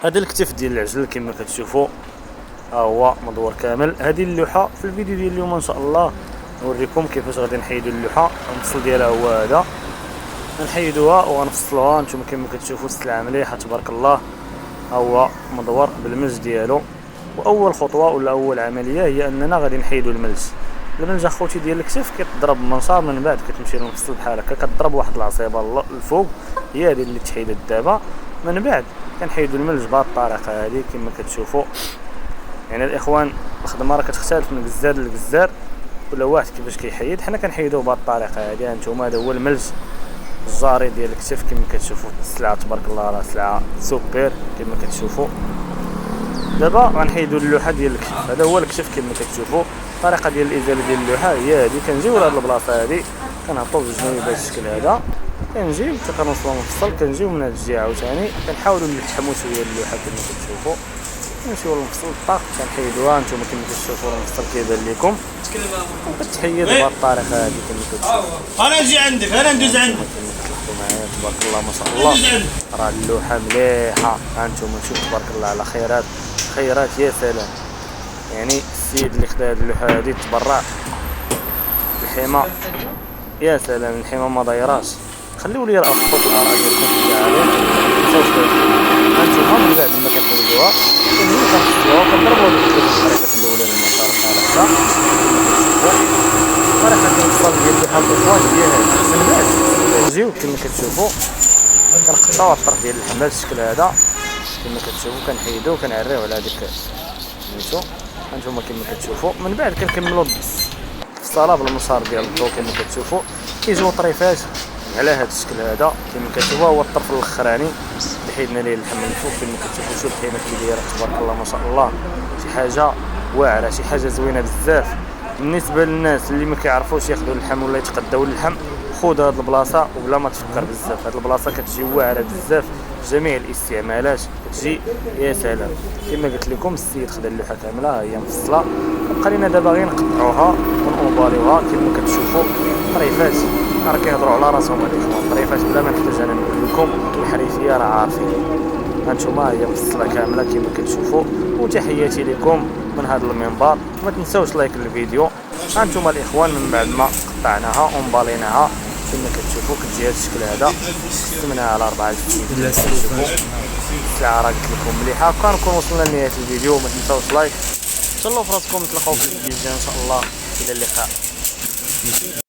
هذا الكتف ديال العجل كما كتشوفوا ها هو مدور كامل. هذه اللوحه في الفيديو ديال اليوم ان شاء الله نوريكم كيفاش غادي نحيدوا اللوحه. المفصل ديالها هو هذا، غنحيدوها وغنفصلوها. نتوما كما كتشوفوا السلعه مليحه تبارك الله. ها هو مدور بالملج ديالو. واول خطوه ولا اول عمليه هي اننا غادي نحيدوا الملج. الملج اخوتي ديال الكتف كيتضرب بالمنشار، من بعد كتمشي للمفصل بحال هكا كتضرب واحد العصيبه الفوق، هي هذه اللي تحيدت دابا. من بعد كنحيدوا الملج بهذه الطريقه هذه كما كتشوفوا. يعني الاخوان الخدمه راه كتختلف من جزار لجزار، كل واحد كيفاش كيحيد. حنا كنحيدوه بهذه الطريقه هذه. هانتوما هذا هو الملج الجاري ديال الكتف كما كتشوفوا. السلعه تبارك الله راه سلعه سوبر كما كتشوفوا. دابا غنحيدوا اللوحه ديال الكتف. هذا هو الكتف كما كتشوفوا. الطريقه ديال الازاله ديال اللوحه هي هذه. كنجيو لهاد البلاصه هذه كنهبطوا بجوج بهذا الشكل هذا، كنجيو حتى كنوصلوا للمفصل، كنجيو من هاد الجهه عاوتاني كنحاولوا نلحموا شويه اللوحه كما كتشوفوا. نمشيو للمفصل طاق كنحيدوها. نتوما كما كتشوفوا المفصل كيبان لكم وكتحيد بهذه الطريقه هذه كما كتشوفوا. انا نجي عندك، انا ندوز عندك معايا تبارك الله ما شاء الله. راه اللوحه مليحه. هانتوما شوف تبارك الله على خيرات خيرات. يا سلام، يعني السيد اللي خدا هاد اللوحه هادي تبرع. الحمى يا سلام، الحمى ما دايراش. خليو لي الخطوط الاراء ديالكم كاع عليه. هانتوما من بعد ما كنحيدوها كنجيو كنفصلوها كنضربوها بالطريقه الاولى للمسار بحال هكا. طريقه الوصل ديال اللوحه الاخوان هي هذه. من بعد كنجيو كما كتشوفوا كنقطعوا الطرف ديال اللحم بهذا الشكل هذا كما كتشوفوا. كنحيدوه كنعريوه على هذيك سميتو. هانتوما كما كتشوفوا. من بعد كنكملوا الصاله بالمسار ديال الضو كما كتشوفوا. كيجيو طريفات على هذا الشكل هذا كما كتشوفوا. هو الطرف الاخراني اللي حيدنا ليه اللحم من الفوق كما كتشوفوا. شوف الحيمه كي دايره تبارك الله ما شاء الله. شي حاجه واعره، شي حاجه زوينه بزاف. بالنسبه للناس اللي ما كيعرفوش ياخذوا اللحم ولا يتقداو اللحم، خذ هاد البلاصه وبلا ما تفكر بزاف. هاد البلاصه كتجي واعره بزاف جميع الاستعمالات، كتجي يا سلام. كما قلت لكم السيد خدا اللوحه كامله هي مفصله. بقى لينا دابا غير نقطعوها ونوباليوها كما كتشوفوا. طريفات راه كيهضروا على راسهم هاد الاخوان. طريفات بلا ما نحتاج انا نقول لكم، الحريفيه راه عارفين. هانتوما هي مفصله كامله كما كتشوفوا. وتحياتي لكم من هذا المنبر. ما تنساوش لايك الفيديو. هانتوما الاخوان من بعد ما قطعناها ومباليناها كما كتشوفوا كتجي هذا الشكل هذا. قسمناها على 4 جزء. السلعه راه قلت لكم مليحه. كنكون وصلنا لنهايه الفيديو. ما تنساوش لايك. تهلاو في راسكم. نتلاقاو في الفيديو الجاي ان شاء الله. الى اللقاء.